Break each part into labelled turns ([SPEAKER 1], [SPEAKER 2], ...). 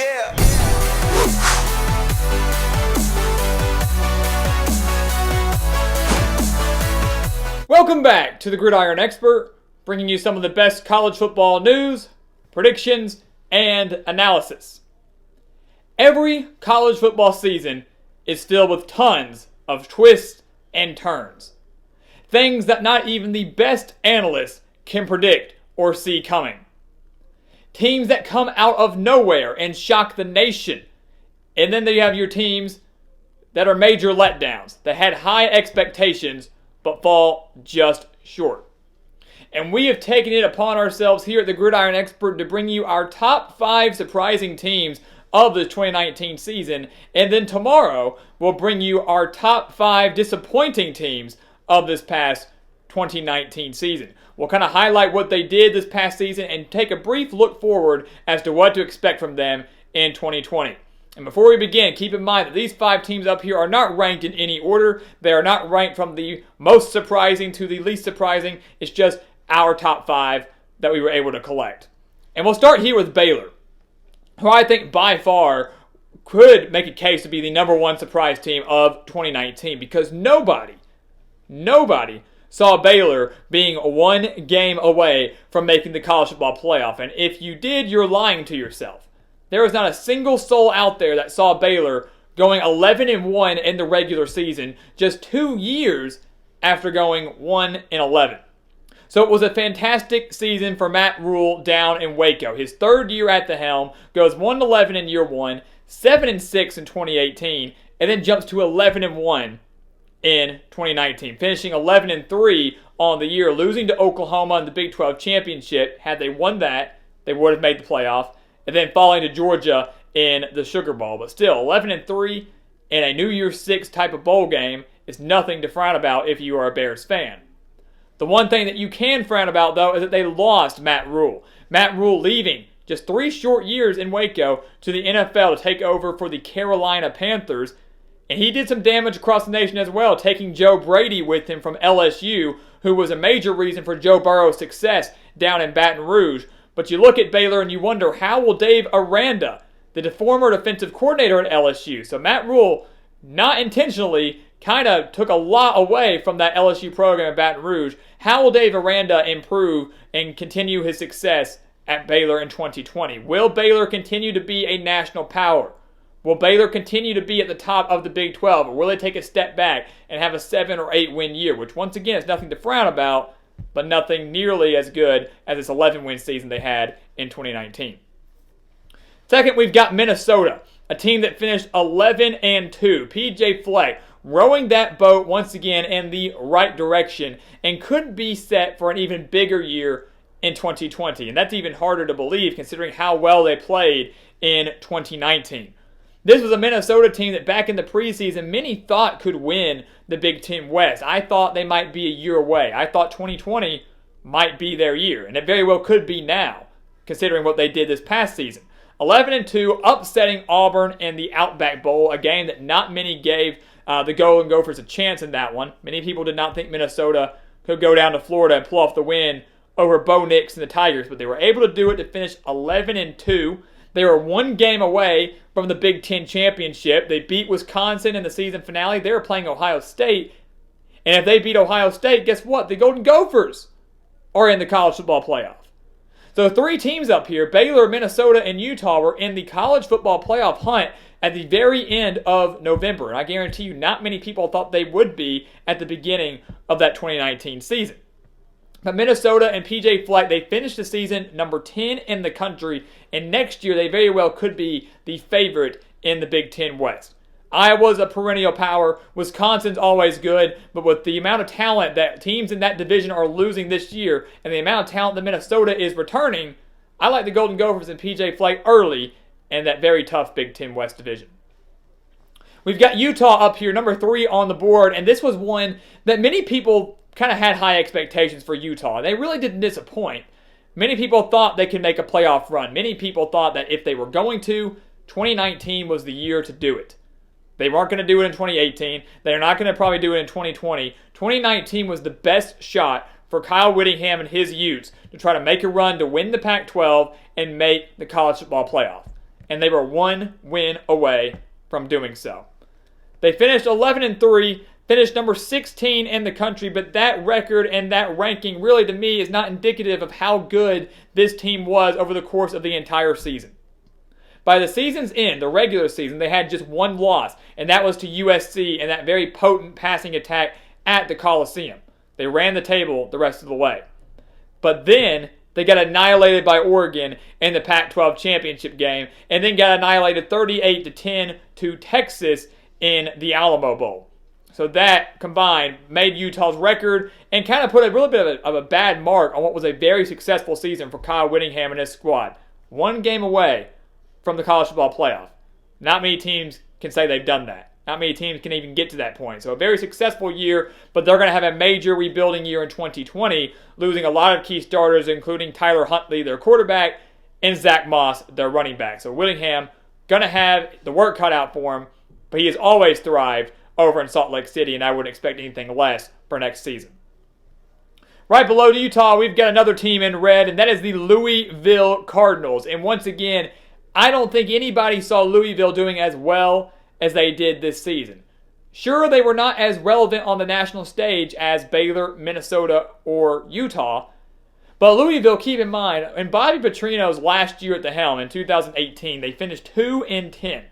[SPEAKER 1] Yeah.
[SPEAKER 2] Welcome back to the Gridiron Expert, bringing you some of the best college football news, predictions, and analysis. Every college football season is filled with tons of twists and turns. Things that not even the best analysts can predict or see coming. Teams that come out of nowhere and shock the nation. And then you have your teams that are major letdowns, that had high expectations but fall just short. And we have taken it upon ourselves here at the Gridiron Expert to bring you our top 5 surprising teams of the 2019 season. And then tomorrow, we'll bring you our top 5 disappointing teams of this past 2019 season. We'll kind of highlight what they did this past season and take a brief look forward as to what to expect from them in 2020. And before we begin, keep in mind that these 5 teams up here are not ranked in any order. They are not ranked from the most surprising to the least surprising. It's just our top 5 that we were able to collect. And we'll start here with Baylor, who I think by far could make a case to be the number 1 surprise team of 2019 because nobody saw Baylor being 1 game away from making the college football playoff. And if you did, you're lying to yourself. There was not a single soul out there that saw Baylor going 11-1 in the regular season just 2 years after going 1-11. So it was a fantastic season for Matt Rule down in Waco. His 3rd year at the helm, goes 1-11 in year 1, 7-6 in 2018, and then jumps to 11-1 in 2019, finishing 11-3 on the year, losing to Oklahoma in the Big 12 championship. Had they won that, they would have made the playoff, and then falling to Georgia in the Sugar Bowl. But still, 11-3 in a New Year's Six type of bowl game is nothing to frown about if you are a Bears fan. The one thing that you can frown about, though, is that they lost Matt Rule. Matt Rule leaving just 3 short years in Waco to the NFL to take over for the Carolina Panthers. And he did some damage across the nation as well, taking Joe Brady with him from LSU, who was a major reason for Joe Burrow's success down in Baton Rouge. But you look at Baylor and you wonder, how will Dave Aranda, the former defensive coordinator at LSU, so Matt Rule, not intentionally, kind of took a lot away from that LSU program at Baton Rouge. How will Dave Aranda improve and continue his success at Baylor in 2020? Will Baylor continue to be a national power? Will Baylor continue to be at the top of the Big 12, or will they take a step back and have a 7 or 8 win year, which once again is nothing to frown about, but nothing nearly as good as this 11-win season they had in 2019. Second, we've got Minnesota, a team that finished 11-2. PJ Fleck rowing that boat once again in the right direction and could be set for an even bigger year in 2020. And that's even harder to believe considering how well they played in 2019. This was a Minnesota team that back in the preseason, many thought could win the Big Ten West. I thought they might be a year away. I thought 2020 might be their year, and it very well could be now, considering what they did this past season. 11-2, upsetting Auburn in the Outback Bowl, a game that not many gave the Golden Gophers a chance in that one. Many people did not think Minnesota could go down to Florida and pull off the win over Bo Nix and the Tigers, but they were able to do it to finish 11-2. They were 1 game away from the Big Ten championship. They beat Wisconsin in the season finale. They were playing Ohio State. And if they beat Ohio State, guess what? The Golden Gophers are in the college football playoff. So 3 teams up here, Baylor, Minnesota, and Utah, were in the college football playoff hunt at the very end of November. And I guarantee you not many people thought they would be at the beginning of that 2019 season. But Minnesota and PJ Fleck, they finished the season number 10 in the country, and next year they very well could be the favorite in the Big Ten West. Iowa's a perennial power. Wisconsin's always good, but with the amount of talent that teams in that division are losing this year and the amount of talent that Minnesota is returning, I like the Golden Gophers and PJ Fleck early in that very tough Big Ten West division. We've got Utah up here, number 3 on the board, and this was one that many people kind of had high expectations for Utah. They really didn't disappoint. Many people thought they could make a playoff run. Many people thought that if they were going to, 2019 was the year to do it. They weren't going to do it in 2018. They're not going to probably do it in 2020. 2019 was the best shot for Kyle Whittingham and his Utes to try to make a run to win the Pac-12 and make the college football playoff. and they were one win away from doing so. They finished 11-3, finished number 16 in the country, but that record and that ranking really, to me, is not indicative of how good this team was over the course of the entire season. By the season's end, the regular season, they had just one loss, and that was to USC and that very potent passing attack at the Coliseum. They ran the table the rest of the way. But then they got annihilated by Oregon in the Pac-12 championship game, and then got annihilated 38-10 to Texas in the Alamo Bowl. So that combined made Utah's record and kind of put a little bit of a bad mark on what was a very successful season for Kyle Whittingham and his squad. One game away from the college football playoff. Not many teams can say they've done that. Not many teams can even get to that point. So a very successful year, but they're going to have a major rebuilding year in 2020, losing a lot of key starters, including Tyler Huntley, their quarterback, and Zach Moss, their running back. So Whittingham going to have the work cut out for him, but he has always thrived over in Salt Lake City, and I wouldn't expect anything less for next season. Right below Utah, we've got another team in red, and that is the Louisville Cardinals. And once again, I don't think anybody saw Louisville doing as well as they did this season. Sure, they were not as relevant on the national stage as Baylor, Minnesota, or Utah, but Louisville, keep in mind, in Bobby Petrino's last year at the helm in 2018, they finished 2-10.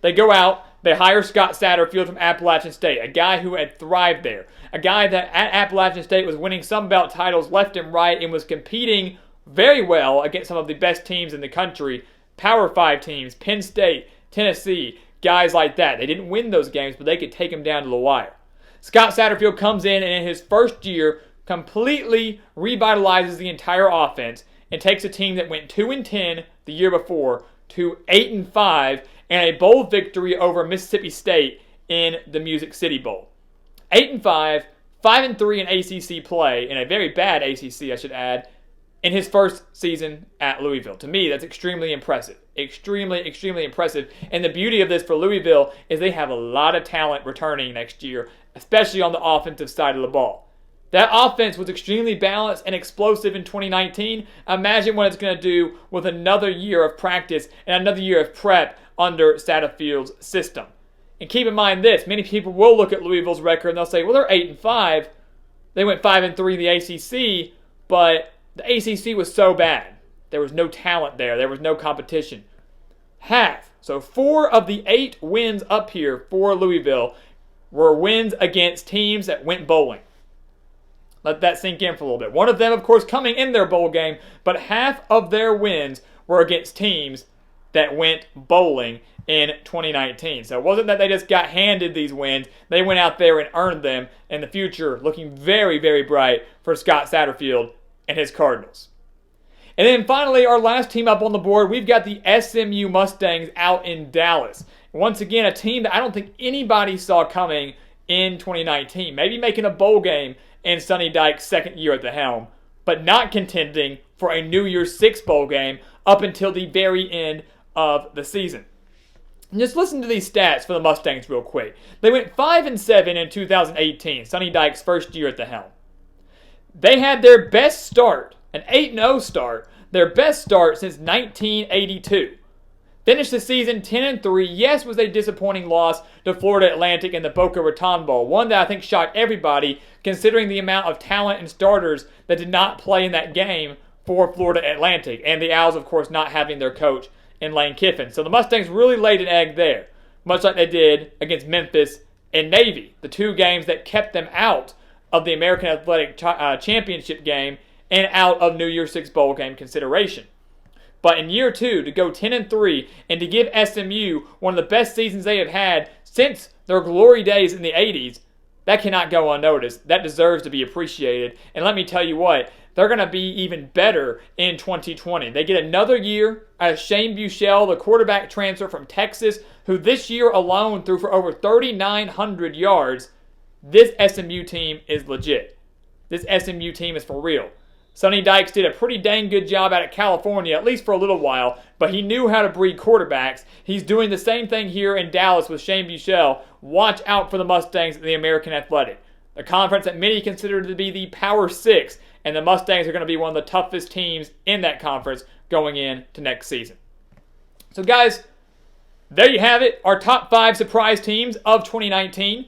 [SPEAKER 2] They go out, they hire Scott Satterfield from Appalachian State, a guy who had thrived there, a guy that at Appalachian State was winning Sun Belt titles left and right and was competing very well against some of the best teams in the country, Power 5 teams, Penn State, Tennessee, guys like that. They didn't win those games, but they could take them down to the wire. Scott Satterfield comes in and in his first year completely revitalizes the entire offense and takes a team that went 2-10 the year before to 8-5 and a bowl victory over Mississippi State in the Music City Bowl. 8-5, 5-3 in ACC play, in a very bad ACC, I should add, in his first season at Louisville. To me, that's extremely impressive. Extremely, extremely impressive. And the beauty of this for Louisville is they have a lot of talent returning next year, especially on the offensive side of the ball. That offense was extremely balanced and explosive in 2019. Imagine what it's going to do with another year of practice and another year of prep under Satterfield's system. And keep in mind this, many people will look at Louisville's record and they'll say, well, they're 8-5. They went 5-3 in the ACC, but the ACC was so bad. There was no talent there. There was no competition. So 4 of the 8 wins up here for Louisville were wins against teams that went bowling. Let that sink in for a little bit. One of them, of course, coming in their bowl game, but half of their wins were against teams that went bowling in 2019. So it wasn't that they just got handed these wins. They went out there and earned them, in the future looking very, very bright for Scott Satterfield and his Cardinals. And then finally, our last team up on the board, we've got the SMU Mustangs out in Dallas. Once again, a team that I don't think anybody saw coming in 2019. Maybe making a bowl game in Sonny Dykes' second year at the helm, but not contending for a New Year's Six bowl game up until the very end of the season. And just listen to these stats for the Mustangs real quick. They went 5-7 in 2018, Sonny Dykes' first year at the helm. They had their best start, an 8-0 start, their best start since 1982. Finished the season 10-3. Yes, was a disappointing loss to Florida Atlantic in the Boca Raton Bowl. One that I think shocked everybody, considering the amount of talent and starters that did not play in that game for Florida Atlantic. And the Owls, of course, not having their coach in Lane Kiffin. So the Mustangs really laid an egg there, much like they did against Memphis and Navy, the 2 games that kept them out of the American Athletic Championship game and out of New Year's Six bowl game consideration. But in year 2, to go 10-3 and to give SMU one of the best seasons they have had since their glory days in the 80s, that cannot go unnoticed. That deserves to be appreciated. And let me tell you what, they're going to be even better in 2020. They get another year out of Shane Buechele, the quarterback transfer from Texas, who this year alone threw for over 3,900 yards. This SMU team is legit. This SMU team is for real. Sonny Dykes did a pretty dang good job out of California, at least for a little while, but he knew how to breed quarterbacks. He's doing the same thing here in Dallas with Shane Buechele. Watch out for the Mustangs and the American Athletic, a conference that many consider to be the Power 6, and the Mustangs are going to be one of the toughest teams in that conference going into next season. So guys, there you have it, our top 5 surprise teams of 2019.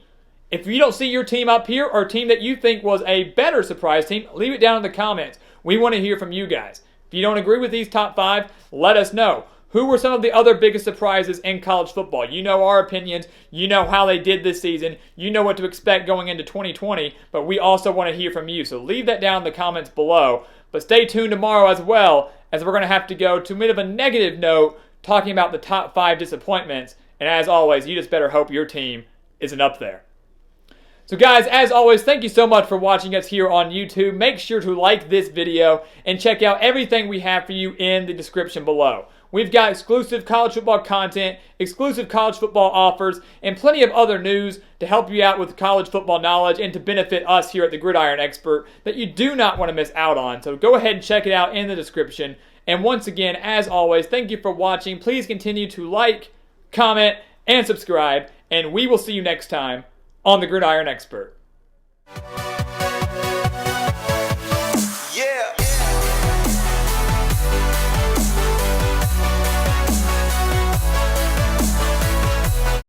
[SPEAKER 2] If you don't see your team up here or a team that you think was a better surprise team, leave it down in the comments. We want to hear from you guys. If you don't agree with these top 5, let us know. Who were some of the other biggest surprises in college football? You know our opinions. You know how they did this season. You know what to expect going into 2020, but we also want to hear from you. So leave that down in the comments below. But stay tuned tomorrow as well, as we're going to have to go to a bit of a negative note talking about the top 5 disappointments. And as always, you just better hope your team isn't up there. So guys, as always, thank you so much for watching us here on YouTube. Make sure to like this video and check out everything we have for you in the description below. We've got exclusive college football content, exclusive college football offers, and plenty of other news to help you out with college football knowledge and to benefit us here at the Gridiron Expert that you do not want to miss out on. So go ahead and check it out in the description. And once again, as always, thank you for watching. Please continue to like, comment, and subscribe. And we will see you next time on the Gridiron Expert.